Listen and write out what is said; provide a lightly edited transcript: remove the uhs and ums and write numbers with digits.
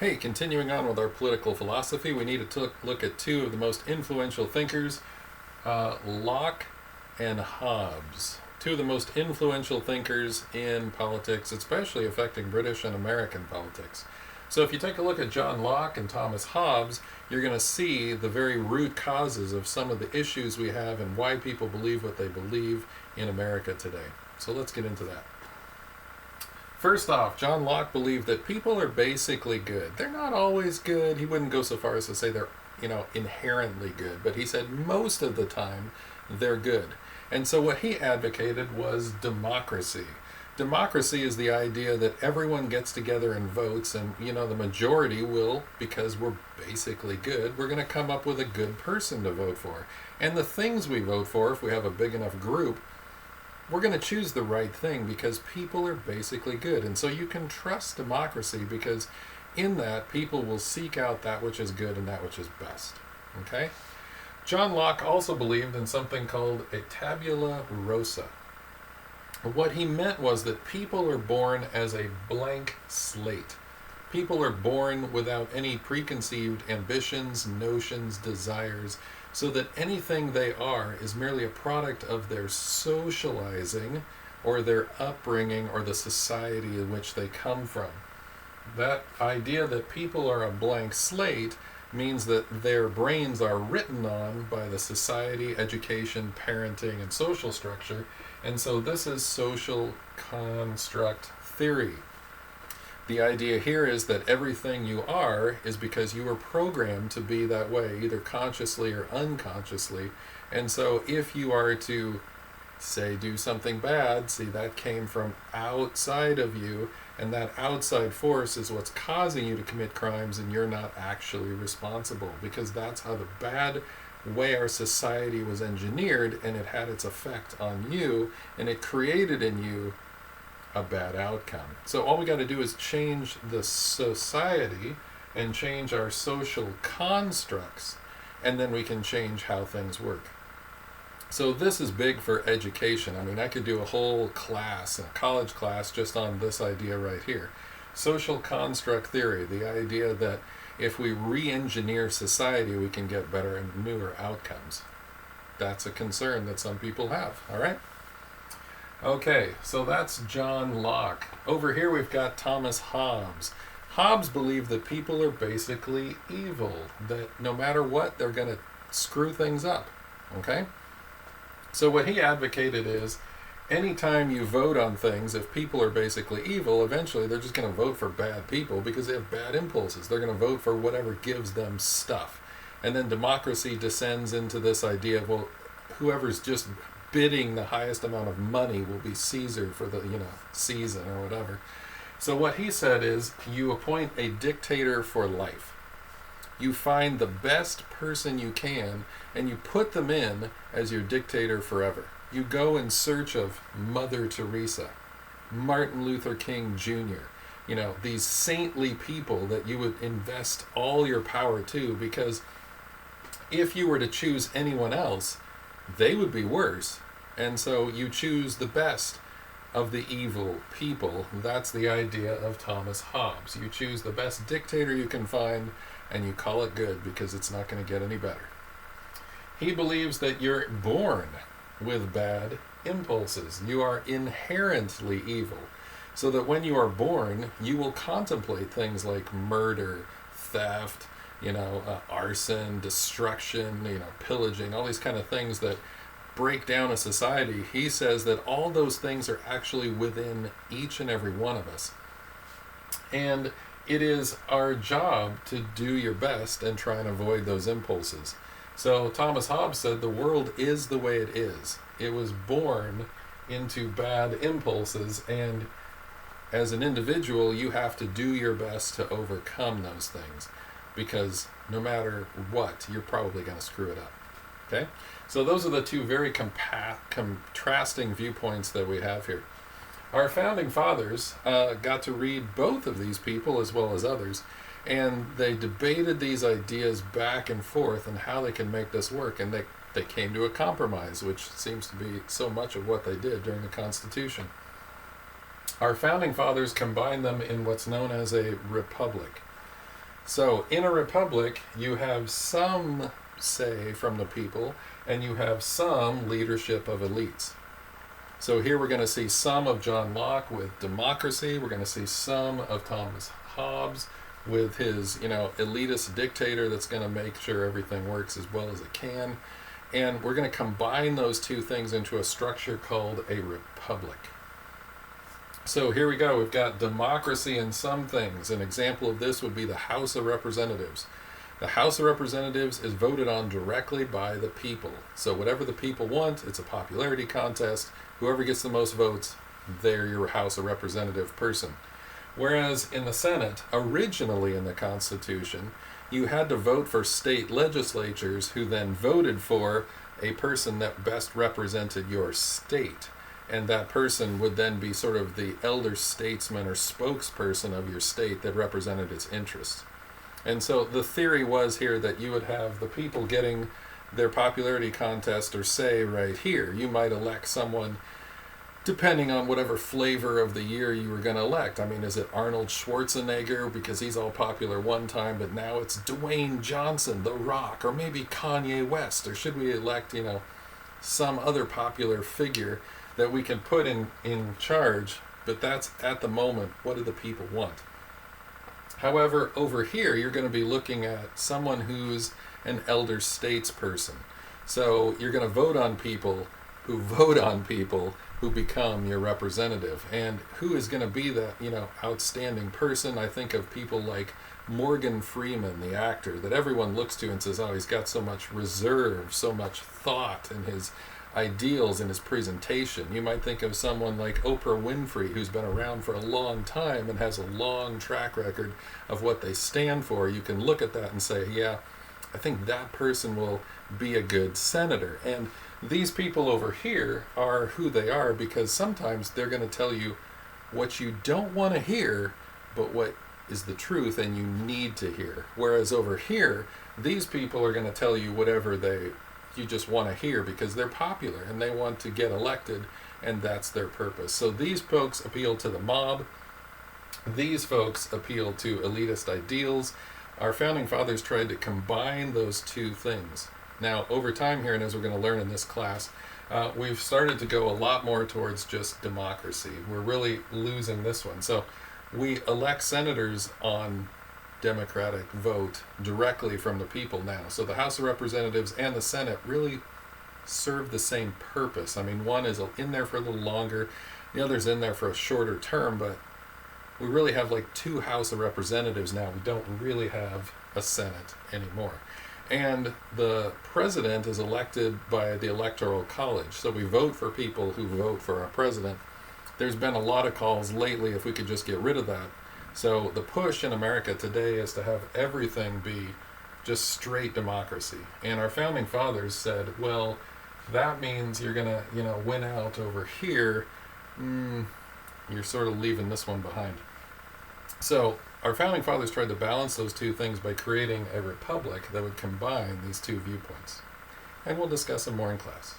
Hey, continuing on with our political philosophy, we need to look at two of the most influential thinkers, Locke and Hobbes. Two of the most influential thinkers in politics, especially affecting British and American politics. So if you take a look at John Locke and Thomas Hobbes, you're going to see the very root causes of some of the issues we have and why people believe what they believe in America today. So let's get into that. First off, John Locke believed that people are basically good. They're not always good. He wouldn't go so far as to say they're, inherently good, but he said most of the time they're good. And so what he advocated was democracy. Democracy is the idea that everyone gets together and votes, and the majority will, because we're basically good, we're going to come up with a good person to vote for. And the things we vote for, if we have a big enough group, we're going to choose the right thing because people are basically good. And so you can trust democracy because in that, people will seek out that which is good and that which is best. Okay? John Locke also believed in something called a tabula rasa. What he meant was that people are born as a blank slate. People are born without any preconceived ambitions, notions, desires, so that anything they are is merely a product of their socializing or their upbringing or the society in which they come from. That idea that people are a blank slate means that their brains are written on by the society, education, parenting, and social structure, and so this is social construct theory. The idea here is that everything you are is because you were programmed to be that way, either consciously or unconsciously. And so if you are to, say, do something bad, see, that came from outside of you, and that outside force is what's causing you to commit crimes, and you're not actually responsible, because that's how the bad way our society was engineered, and it had its effect on you, and it created in you a bad outcome. So all we got to do is change the society and change our social constructs, and then we can change how things work. So this is big for education. I mean, I could do a whole class, a college class, just on this idea right here. Social construct theory, the idea that if we re-engineer society, we can get better and newer outcomes. That's a concern that some people have, all right? Okay, so that's John Locke. Over here we've got Thomas Hobbes. Hobbes believed that people are basically evil, that no matter what, they're going to screw things up. Okay? So what he advocated is, anytime you vote on things, if people are basically evil, eventually they're just going to vote for bad people because they have bad impulses. They're going to vote for whatever gives them stuff. And then democracy descends into this idea of, well, whoever's just bidding the highest amount of money will be Caesar for the season or whatever. So what he said is, you appoint a dictator for life. You find the best person you can and you put them in as your dictator forever. You go in search of Mother Teresa, Martin Luther King Jr., these saintly people that you would invest all your power to, because if you were to choose anyone else, they would be worse. And so you choose the best of the evil people. That's the idea of Thomas Hobbes. You choose the best dictator you can find and you call it good because it's not going to get any better. He believes that you're born with bad impulses. You are inherently evil. So that when you are born, you will contemplate things like murder, theft, arson, destruction, pillaging, all these kind of things that break down a society. He says that all those things are actually within each and every one of us. And it is our job to do your best and try and avoid those impulses. So Thomas Hobbes said the world is the way it is. It was born into bad impulses, and as an individual, you have to do your best to overcome those things, because no matter what, you're probably going to screw it up. Okay? So those are the two very contrasting viewpoints that we have here. Our founding fathers got to read both of these people as well as others, and they debated these ideas back and forth and how they can make this work, and they came to a compromise, which seems to be so much of what they did during the Constitution. Our founding fathers combined them in what's known as a republic. So in a republic, you have some say from the people, and you have some leadership of elites. So here we're going to see some of John Locke with democracy. We're going to see some of Thomas Hobbes with his, elitist dictator that's going to make sure everything works as well as it can. And we're going to combine those two things into a structure called a republic. So here we go. We've got democracy in some things. An example of this would be the House of Representatives. The House of Representatives is voted on directly by the people. So whatever the people want, it's a popularity contest. Whoever gets the most votes, they're your House of Representative person. Whereas in the Senate, originally in the Constitution, you had to vote for state legislatures who then voted for a person that best represented your state. And that person would then be sort of the elder statesman or spokesperson of your state that represented its interests. And so the theory was here that you would have the people getting their popularity contest or say right here. You might elect someone depending on whatever flavor of the year you were going to elect. I mean, is it Arnold Schwarzenegger because he's all popular one time, but now it's Dwayne Johnson, The Rock, or maybe Kanye West? Or should we elect, some other popular figure that we can put in charge, but that's at the moment, what do the people want? However, over here, you're going to be looking at someone who's an elder statesperson. So you're going to vote on people who become your representative. And who is going to be that, outstanding person? I think of people like Morgan Freeman, the actor, that everyone looks to and says, oh, he's got so much reserve, so much thought in his ideals in his presentation. You might think of someone like Oprah Winfrey, who's been around for a long time and has a long track record of what they stand for. You can look at that and say, yeah, I think that person will be a good senator. And these people over here are who they are because sometimes they're going to tell you what you don't want to hear, but what is the truth and you need to hear. Whereas over here, these people are going to tell you whatever you just want to hear because they're popular and they want to get elected, and that's their purpose. So these folks appeal to the mob. These folks appeal to elitist ideals. Our founding fathers tried to combine those two things. Now, over time here, and as we're going to learn in this class, we've started to go a lot more towards just democracy. We're really losing this one. So we elect senators on democratic vote directly from the people now. So the House of Representatives and the Senate really serve the same purpose. I mean, one is in there for a little longer, the other's in there for a shorter term, but we really have like two House of Representatives now. We don't really have a Senate anymore. And the president is elected by the Electoral College. So we vote for people who vote for our president. There's been a lot of calls lately if we could just get rid of that. So the push in America today is to have everything be just straight democracy. And our founding fathers said, well, that means you're going to, win out over here. You're sort of leaving this one behind. So our founding fathers tried to balance those two things by creating a republic that would combine these two viewpoints. And we'll discuss them more in class.